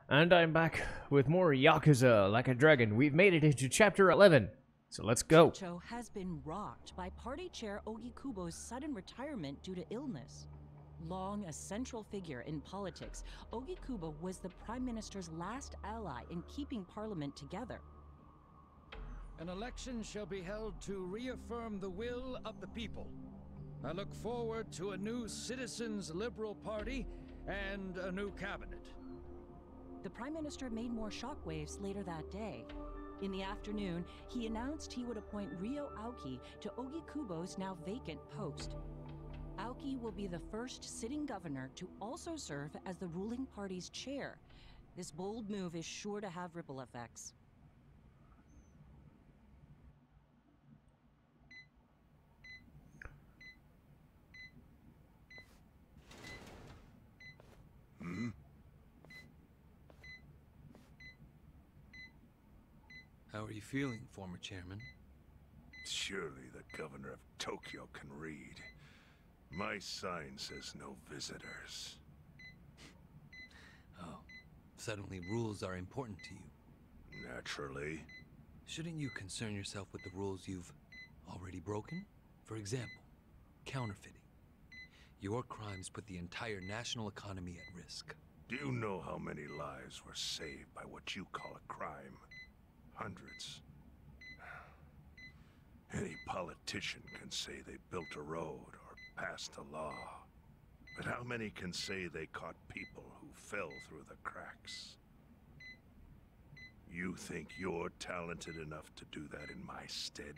And I'm back with more Yakuza Like a Dragon. We've made it into Chapter 11, so let's go. Chicho has been rocked by party chair Ogikubo's sudden retirement due to illness. Long a central figure in politics, Ogikubo was the Prime Minister's last ally in keeping Parliament together. An election shall be held to reaffirm the will of the people. I look forward to a new Citizens Liberal Party and a new cabinet. The Prime Minister made more shockwaves later that day. In the afternoon, he announced he would appoint Ryo Aoki to Ogikubo's now vacant post. Aoki will be the first sitting governor to also serve as the ruling party's chair. This bold move is sure to have ripple effects. How are you feeling, former chairman? Surely the governor of Tokyo can read. My sign says no visitors. Oh, suddenly rules are important to you. Naturally. Shouldn't you concern yourself with the rules you've already broken? For example, counterfeiting. Your crimes put the entire national economy at risk. Do you know how many lives were saved by what you call a crime? Hundreds. Any politician can say they built a road or passed a law. But how many can say they caught people who fell through the cracks? You think you're talented enough to do that in my stead?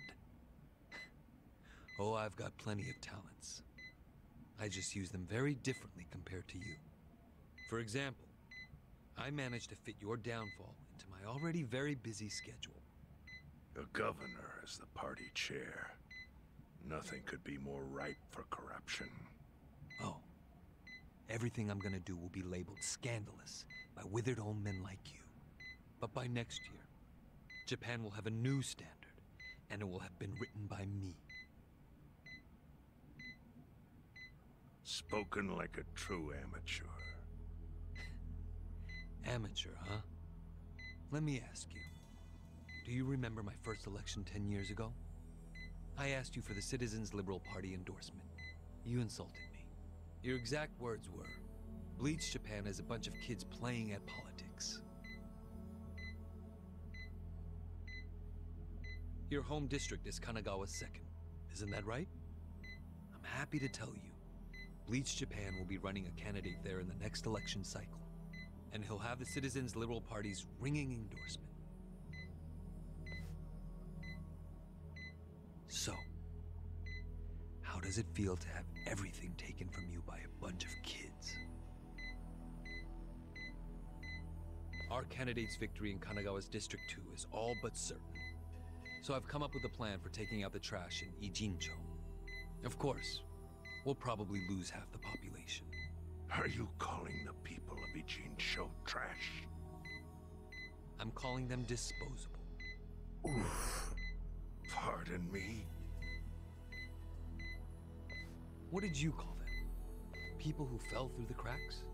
Oh, I've got plenty of talents. I just use them very differently compared to you. For example, I managed to fit your downfall into my already very busy schedule. A governor as the party chair. Nothing could be more ripe for corruption. Oh, everything I'm gonna do will be labeled scandalous by withered old men like you. But by next year, Japan will have a new standard, and it will have been written by me. Spoken like a true amateur. Amateur, huh? Let me ask you. Do you remember my first election 10 years ago? I asked you for the Citizens Liberal Party endorsement. You insulted me. Your exact words were, "Bleach Japan is a bunch of kids playing at politics." Your home district is Kanagawa's second. Isn't that right? I'm happy to tell you, Bleach Japan will be running a candidate there in the next election cycle. And he'll have the Citizens Liberal Party's ringing endorsement. So, how does it feel to have everything taken from you by a bunch of kids? Our candidate's victory in Kanagawa's District 2 is all but certain. So I've come up with a plan for taking out the trash in Ijincho. Of course, we'll probably lose half the population. Are you calling the people of Ijincho trash? I'm calling them disposable. Oof. Pardon me? What did you call them? People who fell through the cracks?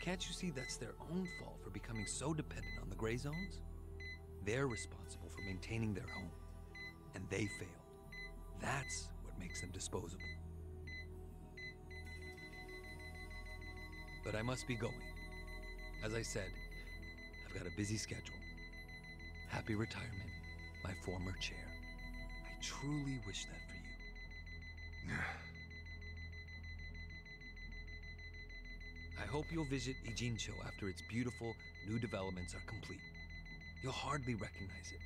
Can't you see that's their own fault for becoming so dependent on the gray zones? They're responsible for maintaining their home, and they failed. That's what makes them disposable. But I must be going. As I said, I've got a busy schedule. Happy retirement, my former chair. I truly wish that for you. I hope you'll visit Ijincho after its beautiful new developments are complete. You'll hardly recognize it,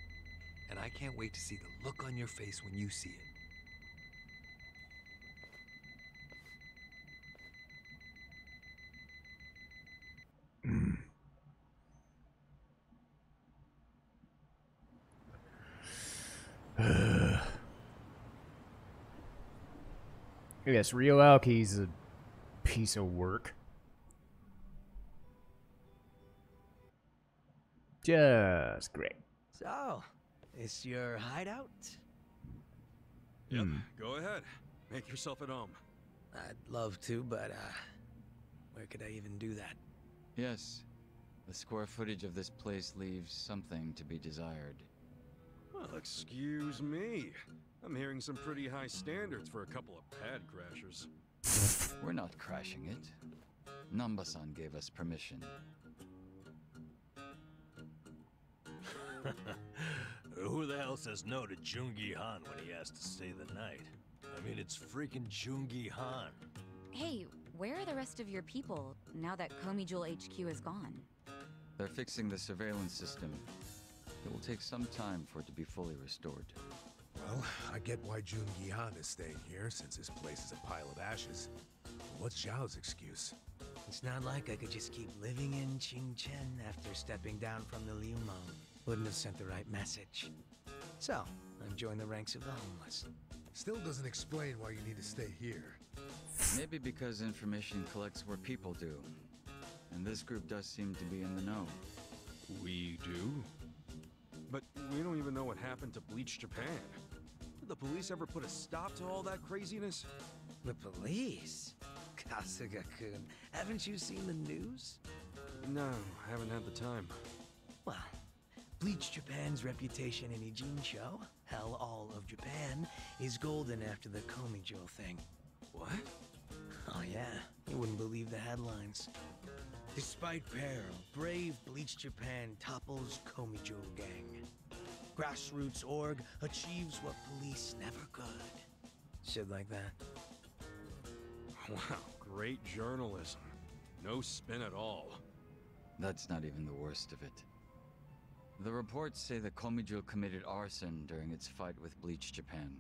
and I can't wait to see the look on your face when you see it. Yes, Ryo Aoki's a piece of work. Just great. So, it's your hideout? Yep, go ahead. Make yourself at home. I'd love to, but, where could I even do that? Yes. The square footage of this place leaves something to be desired. Well, excuse me. I'm hearing some pretty high standards for a couple of pad crashers. We're not crashing it. Namba-san gave us permission. Who the hell says no to Jungi Han when he has to stay the night? I mean, it's freaking Jungi Han. Hey, where are the rest of your people now that Komijul HQ is gone? They're fixing the surveillance system. It will take some time for it to be fully restored. Well, I get why Jun Gihan is staying here, since his place is a pile of ashes. But what's Zhao's excuse? It's not like I could just keep living in Qingchen after stepping down from the Liumang. Wouldn't have sent the right message. So, I've joined the ranks of the homeless. Still doesn't explain why you need to stay here. Maybe because information collects where people do. And this group does seem to be in the know. We do? But we don't even know what happened to Bleach Japan. Did the police ever put a stop to all that craziness? The police? Kasuga-kun, haven't you seen the news? No, haven't had the time. Well, Bleach Japan's reputation in Ijincho, hell, all of Japan, is golden after the Komijul thing. What? Oh yeah, you wouldn't believe the headlines. Despite peril, brave Bleach Japan topples Komijul gang. Grassroots org achieves what police never could. Shit like that. Wow, great journalism. No spin at all. That's not even the worst of it. The reports say that Komijul committed arson during its fight with Bleach Japan.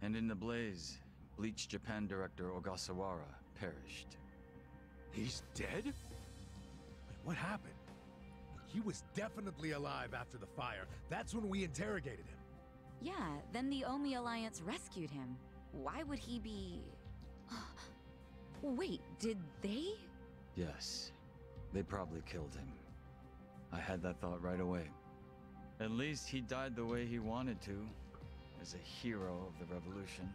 And in the blaze, Bleach Japan director Ogasawara perished. He's dead? Wait, what happened? He was definitely alive after the fire. That's when we interrogated him. Yeah, then the Omi Alliance rescued him. Why would he be... Wait, did they? Yes, they probably killed him. I had that thought right away. At least he died the way he wanted to, as a hero of the revolution.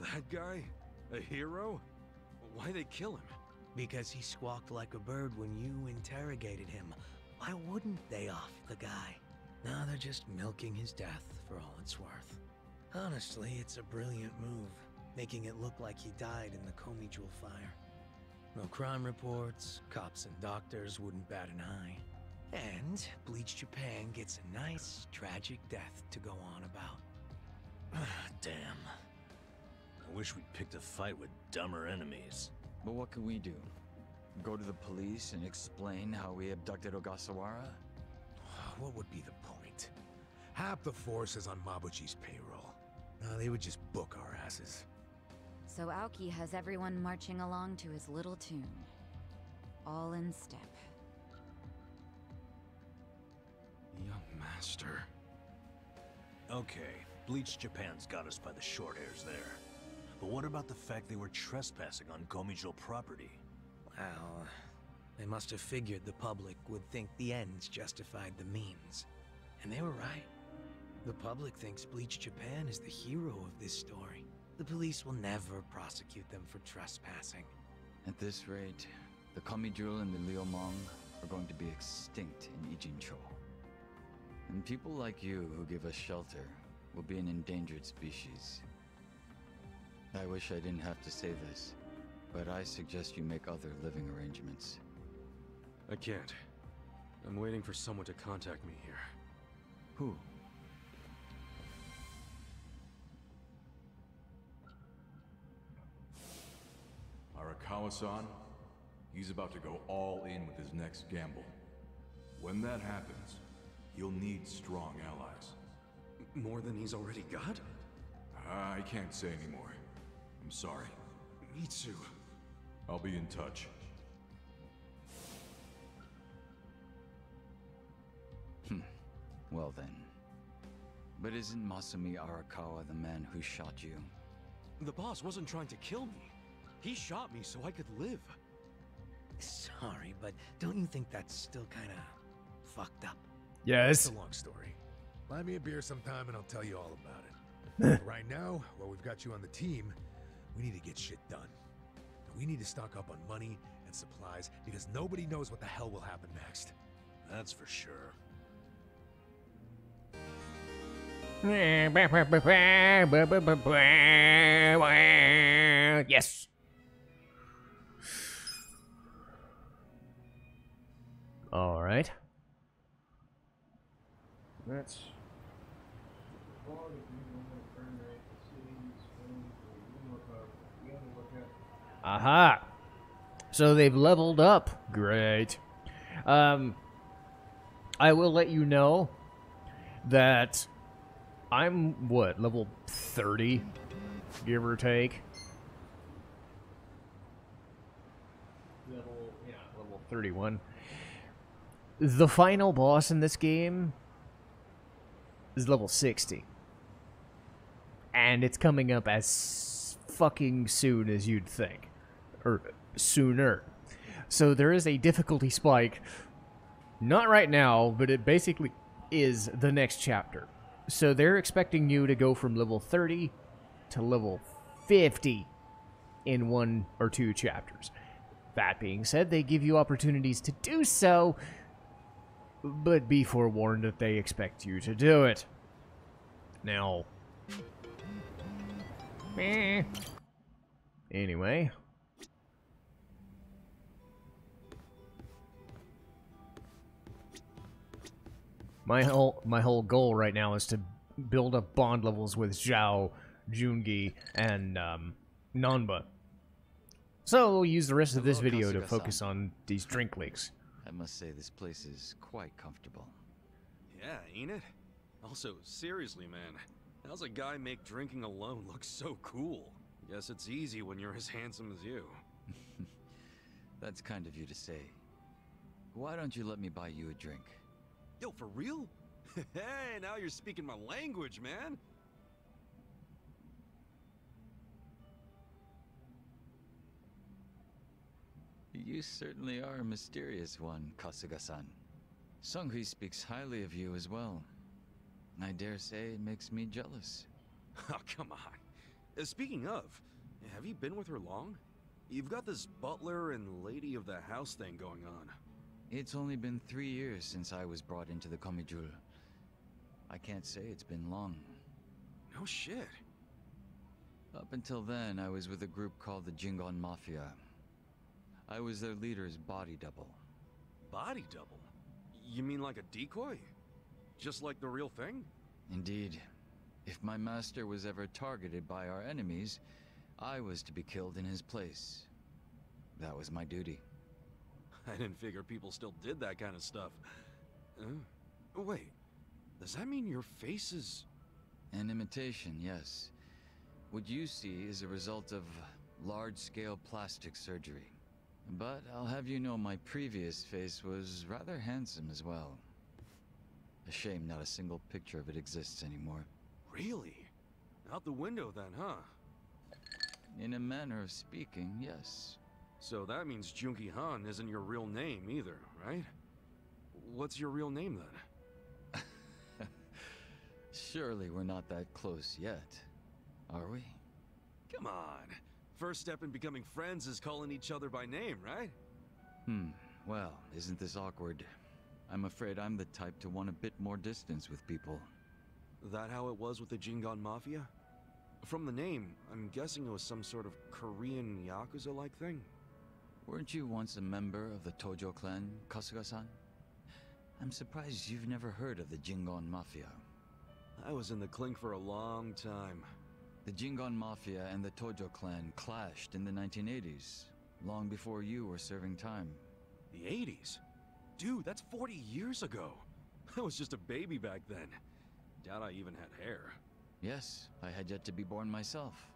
That guy? A hero? Why'd they kill him? Because he squawked like a bird when you interrogated him. Why wouldn't they off the guy? Now they're just milking his death for all it's worth. Honestly, it's a brilliant move, making it look like he died in the Komijul fire. No crime reports, cops and doctors wouldn't bat an eye. And Bleach Japan gets a nice, tragic death to go on about. Damn. I wish we'd picked a fight with dumber enemies. But what can we do? Go to the police and explain how we abducted Ogasawara? What would be the point? Half the force is on Mabuchi's payroll. They would just book our asses. So Aoki has everyone marching along to his little tune. All in step. Young master. Okay, Bleach Japan's got us by the short hairs there. But what about the fact they were trespassing on Komijul property? Well, they must have figured the public would think the ends justified the means. And they were right. The public thinks Bleach Japan is the hero of this story. The police will never prosecute them for trespassing. At this rate, the Komijul and the Liumang are going to be extinct in Ijincho. And people like you who give us shelter will be an endangered species. I wish I didn't have to say this, but I suggest you make other living arrangements. I can't. I'm waiting for someone to contact me here. Who? Arakawa-san, he's about to go all in with his next gamble. When that happens, he'll need strong allies. More than he's already got? I can't say anymore. I'm sorry. Mitsu. I'll be in touch. Well then. But isn't Masumi Arakawa the man who shot you? The boss wasn't trying to kill me. He shot me so I could live. Sorry, but don't you think that's still kinda fucked up? Yes. It's a long story. Buy me a beer sometime and I'll tell you all about it. Right now, while we've got you on the team, we need to get shit done. We need to stock up on money and supplies because nobody knows what the hell will happen next. That's for sure. Yes. All right. That's. Aha. So they've leveled up. Great. I will let you know that I'm, what, level 30, give or take? Level 31. The final boss in this game is level 60. And it's coming up as fucking soon as you'd think. Or sooner. So there is a difficulty spike. Not right now, but it basically is the next chapter. So they're expecting you to go from level 30 to level 50 in 1 or 2 chapters. That being said, they give you opportunities to do so, but be forewarned that they expect you to do it. Now, anyway, my whole goal right now is to build up bond levels with Zhao, Jungi, and Nanba. So we'll use the rest of this video to focus on these drink leaks. I must say this place is quite comfortable. Yeah, ain't it? Also, seriously, man, how's a guy make drinking alone look so cool? Guess it's easy when you're as handsome as you. That's kind of you to say. Why don't you let me buy you a drink? Yo, for real? Hey, now you're speaking my language, man. You certainly are a mysterious one, Kasuga-san. Sunghui speaks highly of you as well. I dare say it makes me jealous. Oh, come on. Speaking of, have you been with her long? You've got this butler and lady of the house thing going on. It's only been 3 years since I was brought into the Komijul. I can't say it's been long. No shit. Up until then, I was with a group called the Jingon Mafia. I was their leader's body double. Body double? You mean like a decoy? Just like the real thing? Indeed. If my master was ever targeted by our enemies, I was to be killed in his place. That was my duty. I didn't figure people still did that kind of stuff. Wait, does that mean your face is... An imitation, yes. What you see is a result of large-scale plastic surgery. But I'll have you know my previous face was rather handsome as well. A shame not a single picture of it exists anymore. Really? Out the window then, huh? In a manner of speaking, yes. So that means Junki Han isn't your real name either, right? What's your real name then? Surely we're not that close yet, are we? Come on. First step in becoming friends is calling each other by name, right? Well, isn't this awkward? I'm afraid I'm the type to want a bit more distance with people. That how it was with the Jingon Mafia? From the name, I'm guessing it was some sort of Korean Yakuza-like thing? Weren't you once a member of the Tojo clan, Kasuga-san? I'm surprised you've never heard of the Jingon Mafia. I was in the clink for a long time. The Jingon Mafia and the Tojo clan clashed in the 1980s, long before you were serving time. The 80s? Dude, that's 40 years ago. I was just a baby back then. Doubt I even had hair. Yes, I had yet to be born myself.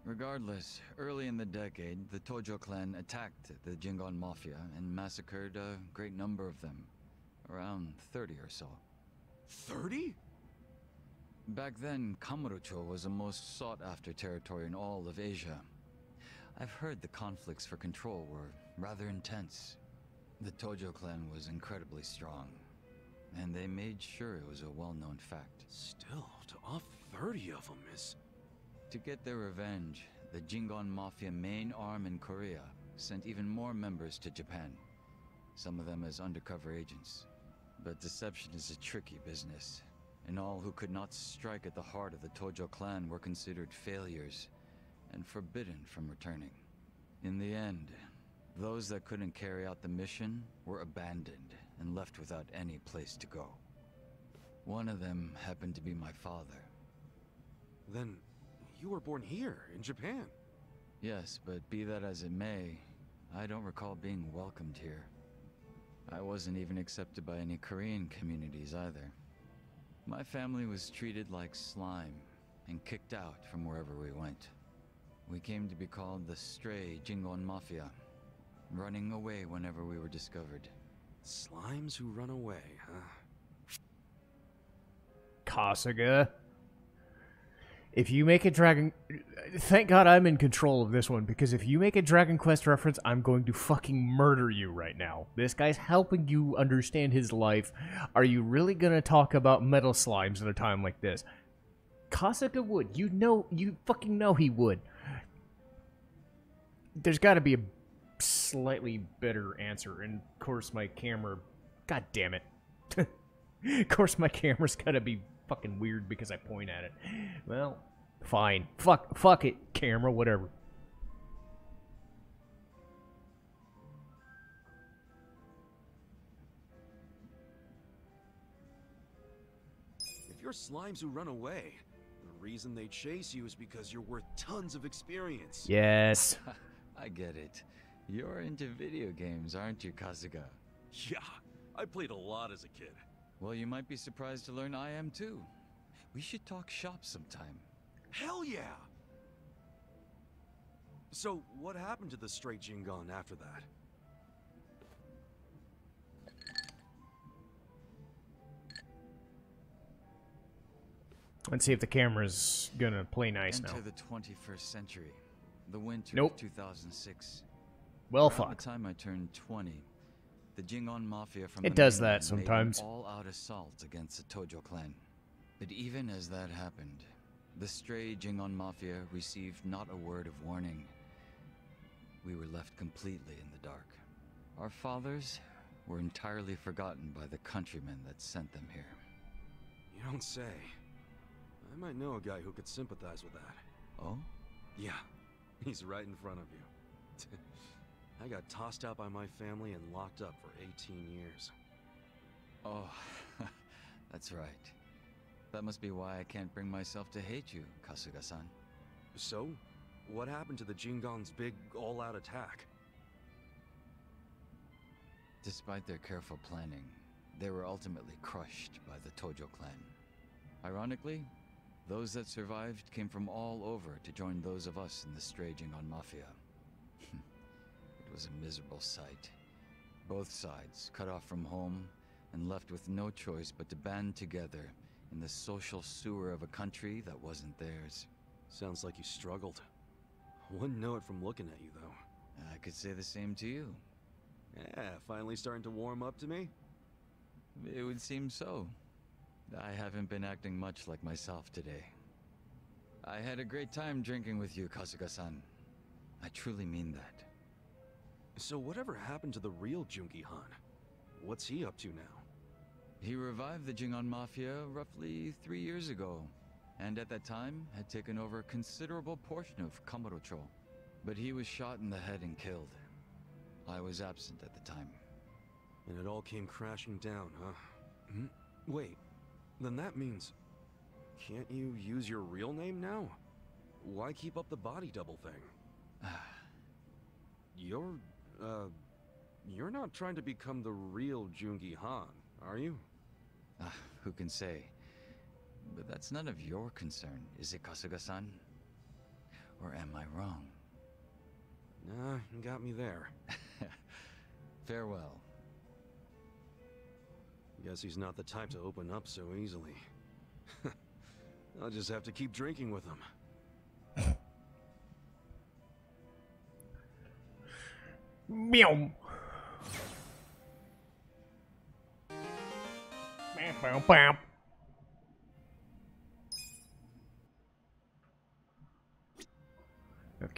Regardless, early in the decade, the Tojo clan attacked the Jingon Mafia and massacred a great number of them. Around 30 or so. 30? Back then, Kamurocho was the most sought-after territory in all of Asia. I've heard the conflicts for control were rather intense. The Tojo clan was incredibly strong, and they made sure it was a well-known fact. Still, to off 30 of them is... To get their revenge, the Jingon Mafia main arm in Korea sent even more members to Japan, some of them as undercover agents. But deception is a tricky business, and all who could not strike at the heart of the Tojo clan were considered failures and forbidden from returning. In the end, those that couldn't carry out the mission were abandoned and left without any place to go. One of them happened to be my father. Then you were born here, in Japan? Yes, but be that as it may, I don't recall being welcomed here. I wasn't even accepted by any Korean communities either. My family was treated like slime and kicked out from wherever we went. We came to be called the Stray Jingon Mafia, running away whenever we were discovered. Slimes who run away, huh? Kasuga. If you make a Dragon... Thank God I'm in control of this one, because if you make a Dragon Quest reference, I'm going to fucking murder you right now. This guy's helping you understand his life. Are you really gonna talk about metal slimes at a time like this? Kasuga would. You fucking know he would. There's gotta be a slightly better answer, and of course my camera... God damn it. Of course my camera's gotta be fucking weird because I point at it. Well, fine. Fuck it, camera, whatever. If you're slimes who run away, the reason they chase you is because you're worth tons of experience. Yes. I get it. You're into video games, aren't you, Kasuga? Yeah, I played a lot as a kid. Well, you might be surprised to learn I am too. We should talk shop sometime. Hell yeah! So, what happened to the Stray Jingon after that? Let's see if the camera's gonna play nice now. Enter the 21st century. The winter Nope. of 2006. Well, Around fuck. the time I turned 20, the Jingon Mafia from It the does mainland that sometimes. made an all-out assault against the Tojo clan. But even as that happened, the stray Jingon Mafia received not a word of warning. We were left completely in the dark. Our fathers were entirely forgotten by the countrymen that sent them here. You don't say. I might know a guy who could sympathize with that. Oh? Yeah, he's right in front of you. I got tossed out by my family and locked up for 18 years. Oh, that's right. That must be why I can't bring myself to hate you, Kasuga-san. So, what happened to the Jingon's big all-out attack? Despite their careful planning, they were ultimately crushed by the Tojo clan. Ironically, those that survived came from all over to join those of us in the Stray Jingon Mafia. It was a miserable sight. Both sides cut off from home and left with no choice but to band together in the social sewer of a country that wasn't theirs. Sounds like you struggled. Wouldn't know it from looking at you, though. I could say the same to you. Yeah, finally starting to warm up to me? It would seem so. I haven't been acting much like myself today. I had a great time drinking with you, Kasuga-san. I truly mean that. So whatever happened to the real Jungi Han? What's he up to now? He revived the Jingon Mafia roughly 3 years ago, and at that time had taken over a considerable portion of Kamurocho. But he was shot in the head and killed. I was absent at the time. And it all came crashing down, huh? Wait, then that means... Can't you use your real name now? Why keep up the body double thing? You're not trying to become the real Jungi Han, are you? Who can say? But that's none of your concern, is it, Kasuga-san? Or am I wrong? Nah, you got me there. Farewell. Guess he's not the type to open up so easily. I'll just have to keep drinking with him. Meow. Bam, bam.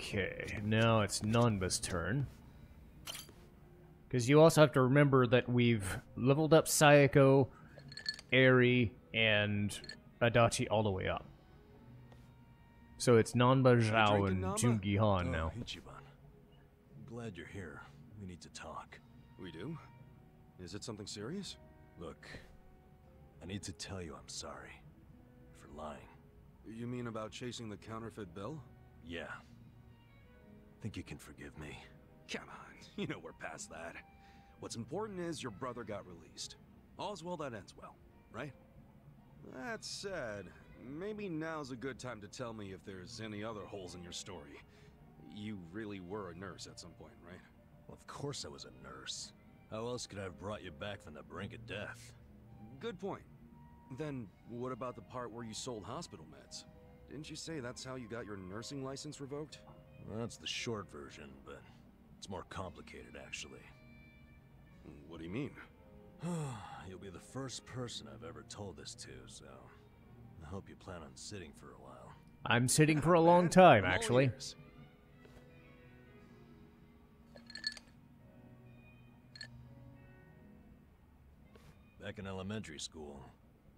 Okay, now it's Nanba's turn. Because you also have to remember that we've leveled up Sayako, Eri, and Adachi all the way up. So it's Nanba, Zhao, and Jungi Han now. Ichiban. I'm glad you're here. We need to talk. We do? Is it something serious? Look, I need to tell you I'm sorry for lying. You mean about chasing the counterfeit bill? Yeah. Think you can forgive me? Come on, you know we're past that. What's important is your brother got released. All's well that ends well, right? That said, maybe now's a good time to tell me if there's any other holes in your story. You really were a nurse at some point, right? Well, of course I was a nurse. How else could I have brought you back from the brink of death? Good point. Then, what about the part where you sold hospital meds? Didn't you say that's how you got your nursing license revoked? Well, that's the short version, but it's more complicated, actually. What do you mean? You'll be the first person I've ever told this to, so I hope you plan on sitting for a while. I'm sitting for a long time, actually. Back in elementary school,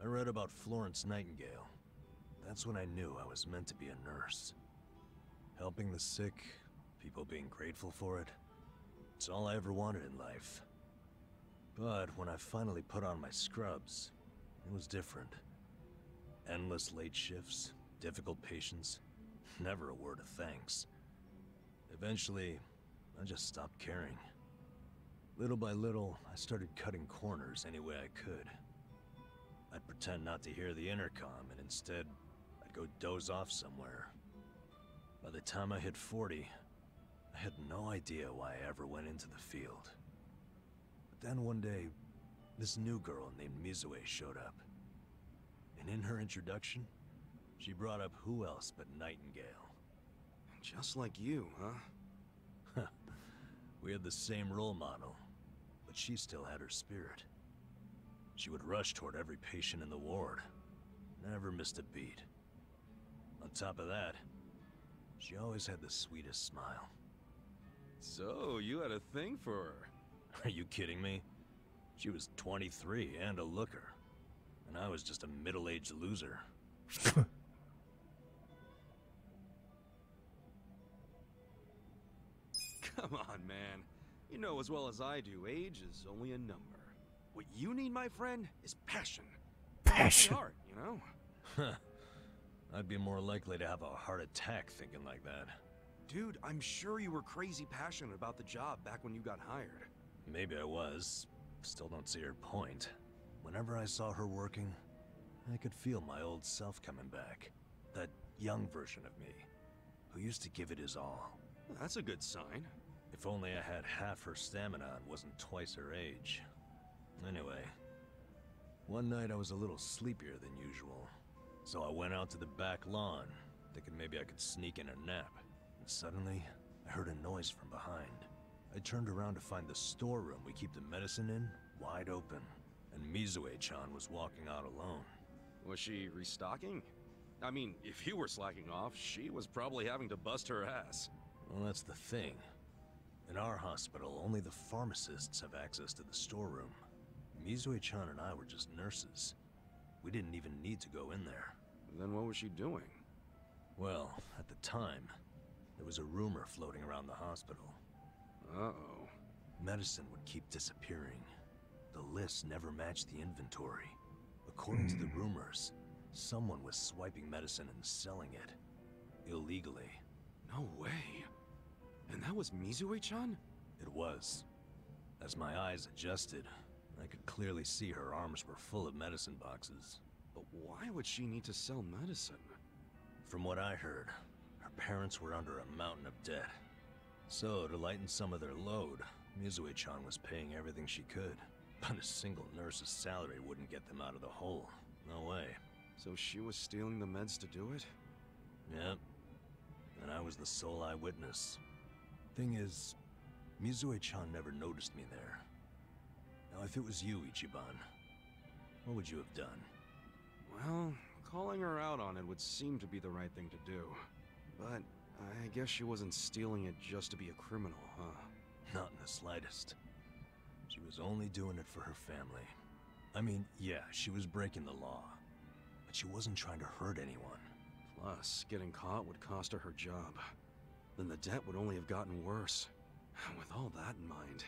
I read about Florence Nightingale. That's when I knew I was meant to be a nurse. Helping the sick, people being grateful for it, it's all I ever wanted in life. But when I finally put on my scrubs, it was different. Endless late shifts, difficult patients, never a word of thanks. Eventually, I just stopped caring. Little by little, I started cutting corners any way I could. I'd pretend not to hear the intercom, and instead, I'd go doze off somewhere. By the time I hit 40, I had no idea why I ever went into the field. But then one day, this new girl named Mizue showed up. And in her introduction, she brought up who else but Nightingale. Just like you, huh? We had the same role model, but she still had her spirit. She would rush toward every patient in the ward, never missed a beat. On top of that, she always had the sweetest smile. So, you had a thing for her? Are you kidding me? She was 23 and a looker, and I was just a middle-aged loser. Come on, man. You know as well as I do, age is only a number. What you need, my friend, is passion. Passion. Heart, you know? I'd be more likely to have a heart attack thinking like that. Dude, I'm sure you were crazy passionate about the job back when you got hired. Maybe I was. Still don't see her point. Whenever I saw her working, I could feel my old self coming back. That young version of me, who used to give it his all. That's a good sign. If only I had half her stamina and wasn't twice her age. Anyway, one night I was a little sleepier than usual, so I went out to the back lawn, thinking maybe I could sneak in a nap. And suddenly, I heard a noise from behind. I turned around to find the storeroom we keep the medicine in wide open, and Mizue-chan was walking out alone. Was she restocking? I mean, if you were slacking off, she was probably having to bust her ass. Well, that's the thing. In our hospital, only the pharmacists have access to the storeroom. Mizue-chan and I were just nurses. We didn't even need to go in there. Then what was she doing? Well, at the time, there was a rumor floating around the hospital. Uh-oh. Medicine would keep disappearing. The list never matched the inventory. According to the rumors, someone was swiping medicine and selling it. Illegally. No way. And that was Mizue-chan? It was. As my eyes adjusted, I could clearly see her arms were full of medicine boxes. But why would she need to sell medicine? From what I heard, her parents were under a mountain of debt. So, to lighten some of their load, Mizue-chan was paying everything she could. But a single nurse's salary wouldn't get them out of the hole. No way. So she was stealing the meds to do it? Yep. And I was the sole eyewitness. Thing is, Mizue-chan never noticed me there. Now, if it was you, Ichiban, what would you have done? Well, calling her out on it would seem to be the right thing to do. But I guess she wasn't stealing it just to be a criminal, huh? Not in the slightest. She was only doing it for her family. I mean, yeah, she was breaking the law, but she wasn't trying to hurt anyone. Plus, getting caught would cost her her job. Then the debt would only have gotten worse. With all that in mind,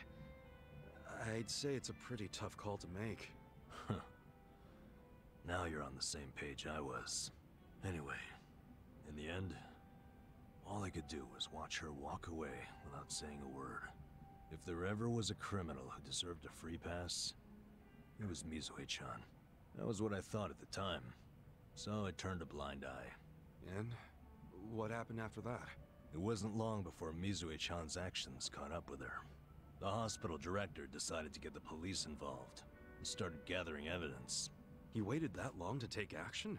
I'd say it's a pretty tough call to make. Now you're on the same page I was. Anyway, in the end, all I could do was watch her walk away without saying a word. If there ever was a criminal who deserved a free pass, it was Mizue-chan. That was what I thought at the time. So I turned a blind eye. And what happened after that? It wasn't long before Mizue-chan's actions caught up with her. The hospital director decided to get the police involved and started gathering evidence. He waited that long to take action?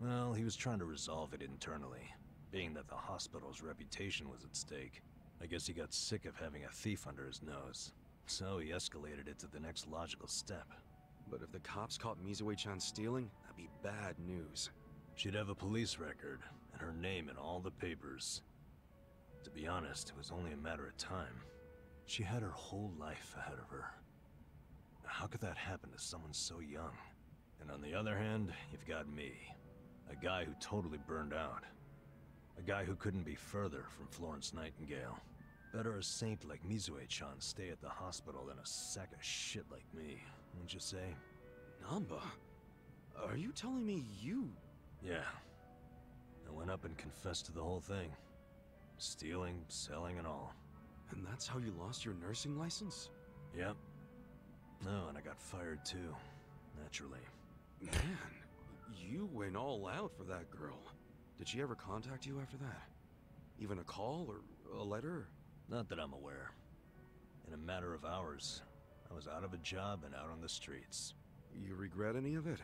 Well, he was trying to resolve it internally, being that the hospital's reputation was at stake. I guess he got sick of having a thief under his nose, so he escalated it to the next logical step. But if the cops caught Mizue-chan stealing, that'd be bad news. She'd have a police record, and her name in all the papers. To be honest, it was only a matter of time. She had her whole life ahead of her. How could that happen to someone so young? And on the other hand, you've got me. A guy who totally burned out. A guy who couldn't be further from Florence Nightingale. Better a saint like Mizue-chan stay at the hospital than a sack of shit like me, wouldn't you say? Namba? Are you telling me you... Yeah. I went up and confessed to the whole thing. Stealing, selling, and all. And that's how you lost your nursing license? Yep. No, and I got fired too. Naturally. Man, you went all out for that girl. Did she ever contact you after that? Even a call or a letter? Not that I'm aware. In a matter of hours, I was out of a job and out on the streets. You regret any of it?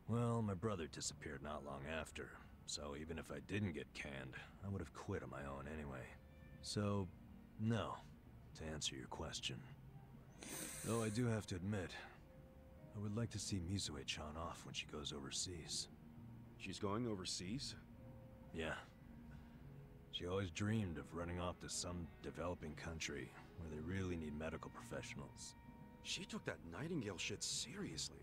Well, my brother disappeared not long after, so even if I didn't get canned, I would have quit on my own anyway. So, no, to answer your question. Though I do have to admit, I would like to see Mizue-chan off when she goes overseas. She's going overseas? Yeah. She always dreamed of running off to some developing country where they really need medical professionals. She took that Nightingale shit seriously.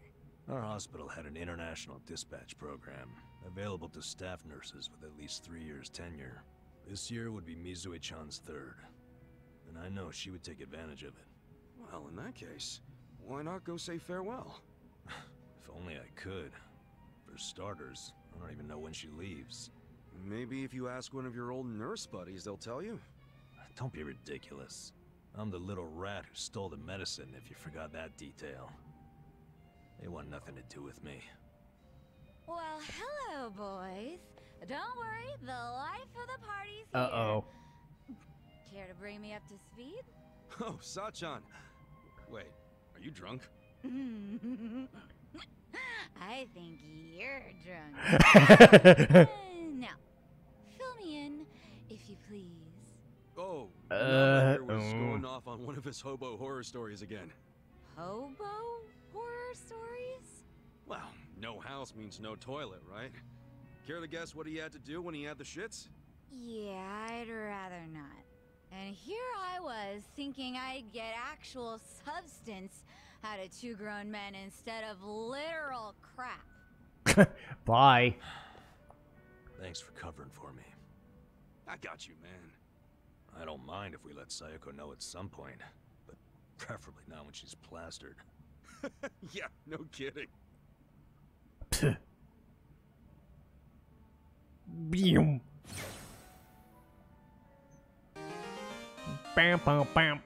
Our hospital had an international dispatch program, available to staff nurses with at least 3 years tenure. This year would be Mizue-chan's third, and I know she would take advantage of it. Well, in that case, why not go say farewell? If only I could. For starters, I don't even know when she leaves. Maybe if you ask one of your old nurse buddies, they'll tell you. Don't be ridiculous. I'm the little rat who stole the medicine, if you forgot that detail. They want nothing to do with me. Well, hello, boys. Don't worry, the life of the party's here. Uh-oh. Care to bring me up to speed? Oh, Sachan. Wait, are you drunk? I think you're drunk. Now, fill me in, if you please. Oh, Namba was going off on one of his hobo horror stories again. Hobo horror stories? Well, no house means no toilet, right? Care to guess what he had to do when he had the shits? Yeah, I'd rather not. And here I was, thinking I'd get actual substance out of two grown men instead of literal crap. Bye. Thanks for covering for me. I got you, man. I don't mind if we let Sayoko know at some point, but preferably not when she's plastered. Yeah, no kidding. Bam, bam, bam.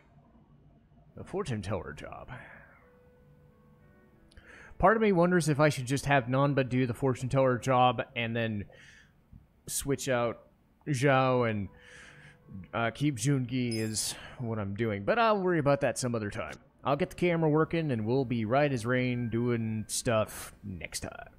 The fortune teller job. Part of me wonders if I should just have Nanba do the fortune teller job and then switch out Zhao and keep Jungi is what I'm doing. But I'll worry about that some other time. I'll get the camera working and we'll be right as rain doing stuff next time.